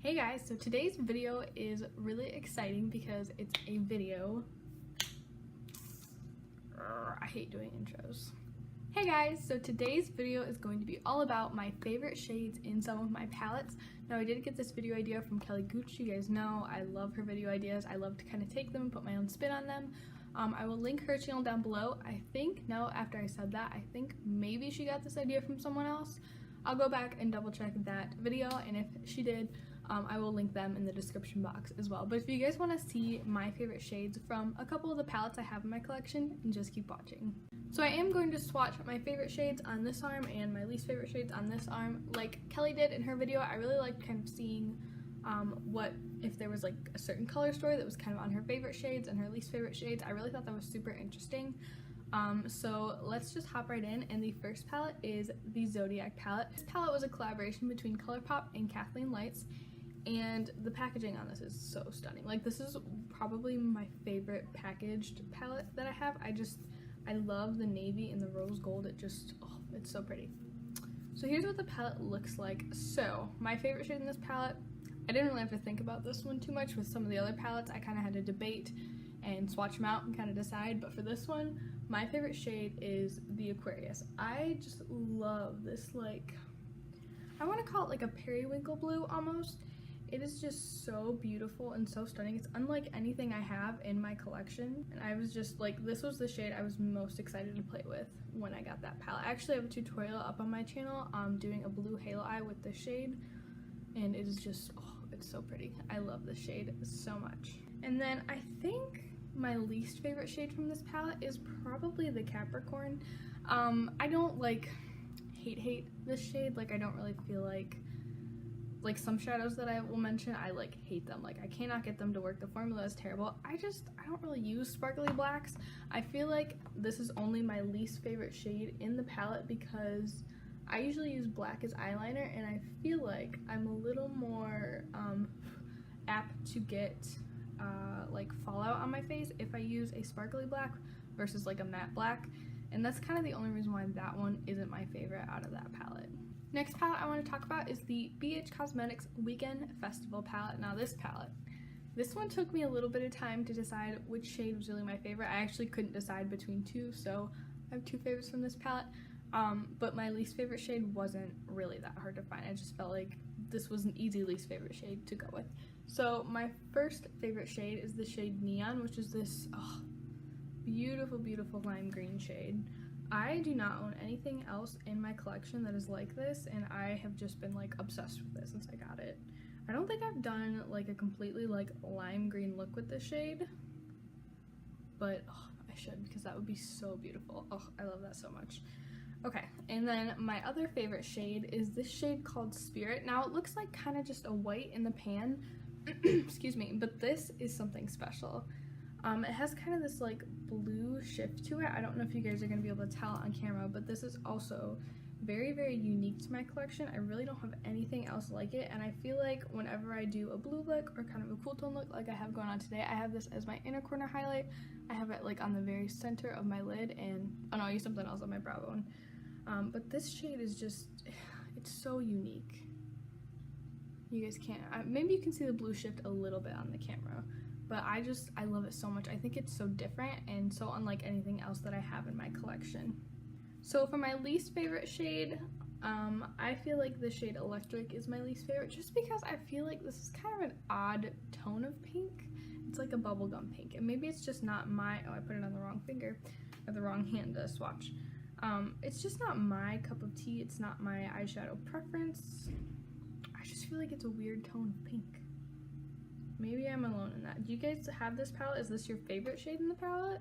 Hey guys, so today's video is really exciting because it's a video. I hate doing intros. Hey guys, so today's video is going to be all about my favorite shades in some of my palettes. Now I did get this video idea from Kelly Gooch. You guys know I love her video ideas. I love to kind of take them and put my own spin on them. I will link her channel down below. I think, no, after I said that, I think maybe she got this idea from someone else. I'll go back and double check that video, and if she did, I will link them in the description box as well. But if you guys want to see my favorite shades from a couple of the palettes I have in my collection, then just keep watching. So I am going to swatch my favorite shades on this arm and my least favorite shades on this arm. Like Kelly did in her video, I really liked kind of seeing what if there was like a certain color story that was kind of on her favorite shades and her least favorite shades. I really thought that was super interesting. So let's just hop right in, and the first palette is the Zodiac Palette. This palette was a collaboration between ColourPop and Kathleen Lights, and the packaging on this is so stunning. Like, this is probably my favorite packaged palette that I have. I love the navy and the rose gold. It's so pretty. So here's what the palette looks like. So my favorite shade in this palette, I didn't really have to think about this one too much. With some of the other palettes, I kind of had to debate and swatch them out and kind of decide, but for this one, my favorite shade is the Aquarius. I just love this, like, I want to call it like a periwinkle blue almost. It is just so beautiful and so stunning. It's unlike anything I have in my collection, and I was just like, this was the shade I was most excited to play with when I got that palette. I actually have a tutorial up on my channel doing a blue halo eye with this shade, and it is just, it's so pretty. I love this shade so much. And then I think my least favorite shade from this palette is probably the Capricorn. I don't like hate this shade. Like, I don't really feel like some shadows that I will mention, I like hate them. Like, I cannot get them to work. The formula is terrible. I don't really use sparkly blacks. I feel like this is only my least favorite shade in the palette because I usually use black as eyeliner, and I feel like I'm a little more apt to get like fallout on my face if I use a sparkly black versus like a matte black, and that's kind of the only reason why that one isn't my favorite out of that palette. Next palette I want to talk about is the ABH Cosmetics Weekend Festival palette. Now this one took me a little bit of time to decide which shade was really my favorite. I actually couldn't decide between two, so I have two favorites from this palette. But my least favorite shade wasn't really that hard to find. I just felt like this was an easy least favorite shade to go with. So my first favorite shade is the shade Neon, which is this beautiful lime green shade. I do not own anything else in my collection that is like this, and I have just been like obsessed with this since I got it. I don't think I've done like a completely like lime green look with this shade, but I should, because that would be so beautiful. I love that so much. Okay, and then my other favorite shade is this shade called Spirit. Now it looks like kind of just a white in the pan, excuse me, but this is something special. It has kind of this like blue shift to it. I don't know if you guys are going to be able to tell on camera, but this is also very unique to my collection. I really don't have anything else like it, and I feel like whenever I do a blue look or kind of a cool tone look like I have going on today, I have this as my inner corner highlight. I have it like on the very center of my lid, and no, I use something else on my brow bone. But this shade is just, it's so unique. You guys can't, maybe you can see the blue shift a little bit on the camera, but I love it so much. I think it's so different and so unlike anything else that I have in my collection. So for my least favorite shade, I feel like the shade Electric is my least favorite, just because I feel like this is kind of an odd tone of pink. It's like a bubblegum pink, and maybe it's just not my, I put it on the wrong finger, or the wrong hand to swatch. It's just not my cup of tea. It's not my eyeshadow preference. I just feel like it's a weird tone of pink. Maybe I'm alone in that. Do you guys have this palette? Is this your favorite shade in the palette?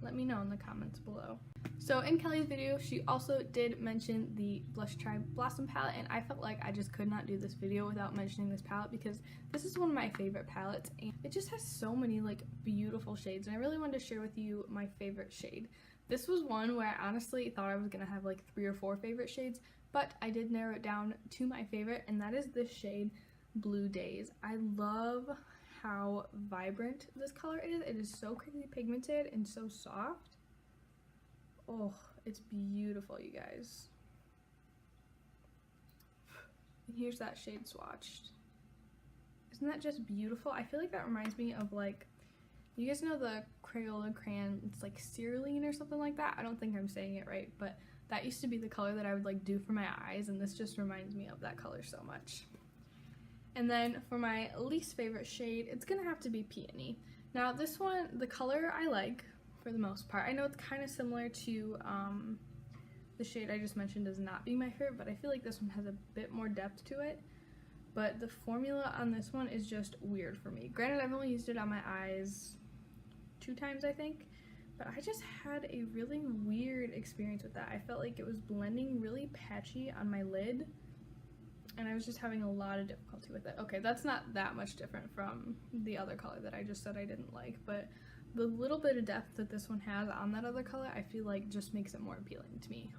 Let me know in the comments below. So in Kelly's video, she also did mention the Blush Tribe Blossom palette, and I felt like I just could not do this video without mentioning this palette because this is one of my favorite palettes, and it just has so many like beautiful shades, and I really wanted to share with you my favorite shade. This was one where I honestly thought I was gonna have like 3 or 4 favorite shades, but I did narrow it down to my favorite, and that is this shade Blue Days. I love how vibrant this color is. It is so crazy pigmented and so soft. It's beautiful, you guys. And here's that shade swatched. Isn't that just beautiful? I feel like that reminds me of like, you guys know the Crayola crayon, it's like cerulean or something like that. I don't think I'm saying it right, but that used to be the color that I would like do for my eyes, and this just reminds me of that color so much. And then for my least favorite shade, it's gonna have to be Peony. Now this one, the color I like for the most part. I know it's kind of similar to the shade I just mentioned as not being my favorite, but I feel like this one has a bit more depth to it. But the formula on this one is just weird for me. Granted, I've only used it on my eyes 2 times, I think, but I just had a really weird experience with that. I felt like it was blending really patchy on my lid, and I was just having a lot of difficulty with it. Okay, that's not that much different from the other color that I just said I didn't like, but the little bit of depth that this one has on that other color, I feel like just makes it more appealing to me.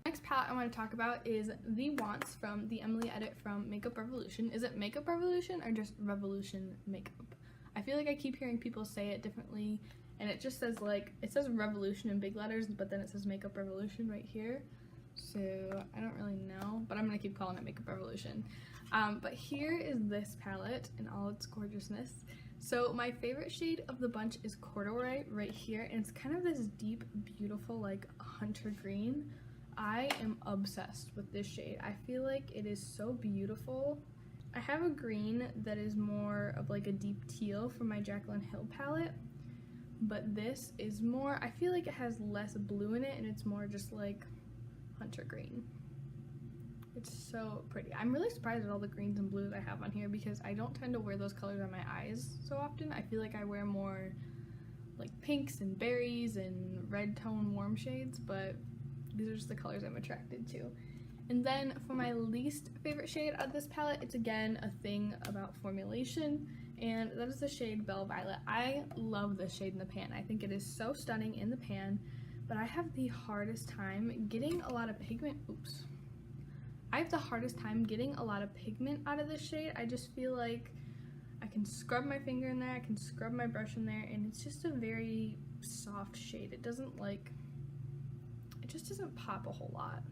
Next palette I want to talk about is the Wants from the Emily edit from Makeup Revolution. Is it Makeup Revolution or just Revolution Makeup? I feel like I keep hearing people say it differently, and it just says like, it says Revolution in big letters, but then it says Makeup Revolution right here. So I don't really know, but I'm gonna keep calling it Makeup Revolution. But here is this palette in all its gorgeousness. So my favorite shade of the bunch is Corduroy right here, and it's kind of this deep, beautiful like hunter green. I am obsessed with this shade. I feel like it is so beautiful. I have a green that is more of like a deep teal from my Jaclyn Hill palette, but this is more, I feel like it has less blue in it, and it's more just like hunter green. It's so pretty. I'm really surprised at all the greens and blues I have on here because I don't tend to wear those colors on my eyes so often. I feel like I wear more like pinks and berries and red tone warm shades, but these are just the colors I'm attracted to. And then for my least favorite shade out of this palette, it's again a thing about formulation, and that is the shade Belle Violet. I love this shade in the pan. I think it is so stunning in the pan, but I have the hardest time getting a lot of pigment. I have the hardest time getting a lot of pigment out of this shade. I just feel like I can scrub my finger in there, I can scrub my brush in there, and it's just a very soft shade. It doesn't like, it just doesn't pop a whole lot.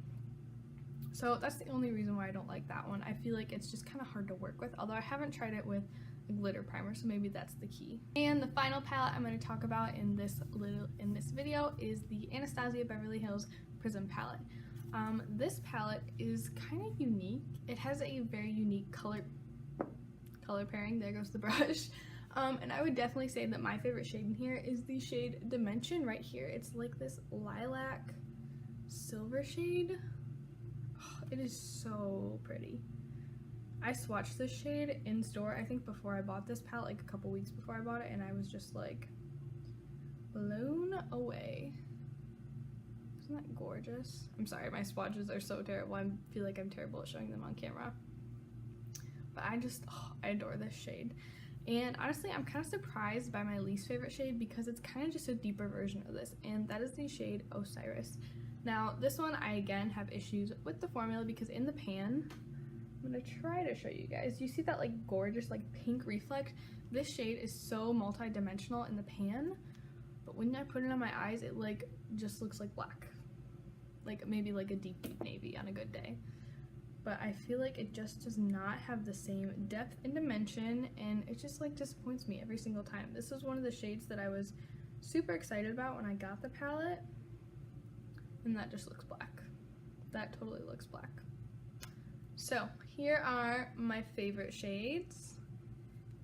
So that's the only reason why I don't like that one. I feel like it's just kind of hard to work with, although I haven't tried it with a glitter primer, so maybe that's the key. And the final palette I'm going to talk about in this video is the Anastasia Beverly Hills Prism Palette. This palette is kind of unique. It has a very unique color pairing. There goes the brush. And I would definitely say that my favorite shade in here is the shade Dimension right here. It's like this lilac silver shade. Oh, it is so pretty. I swatched this shade in store, I think before I bought this palette, like a couple weeks before I bought it, and I was just like blown away. Isn't that gorgeous? I'm sorry, my swatches are so terrible. I feel like I'm terrible at showing them on camera. But I adore this shade. And honestly, I'm kind of surprised by my least favorite shade because it's kind of just a deeper version of this, and that is the shade Osiris. Now, this one I again have issues with the formula because in the pan, I'm gonna try to show you guys. You see that like gorgeous like pink reflect? This shade is so multi-dimensional in the pan, but when I put it on my eyes, it like just looks like black. Like maybe like a deep, deep navy on a good day. But I feel like it just does not have the same depth and dimension, and it just like disappoints me every single time. This was one of the shades that I was super excited about when I got the palette, and that just looks black. That totally looks black. So here are my favorite shades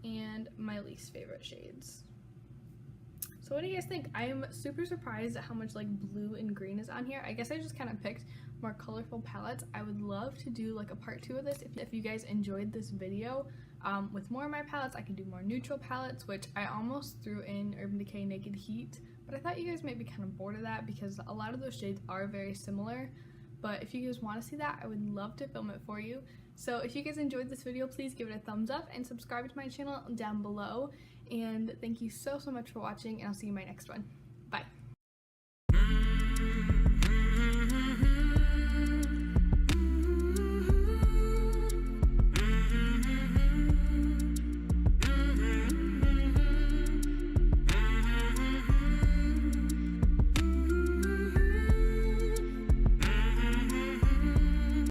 and my least favorite shades. So what do you guys think? I am super surprised at how much like blue and green is on here. I guess I just kind of picked more colorful palettes. I would love to do like a part 2 of this. If you guys enjoyed this video with more of my palettes, I could do more neutral palettes, which I almost threw in Urban Decay Naked Heat, but I thought you guys might be kind of bored of that because a lot of those shades are very similar. But if you guys want to see that, I would love to film it for you. So if you guys enjoyed this video, please give it a thumbs up and subscribe to my channel down below. And thank you so much for watching, and I'll see you in my next one.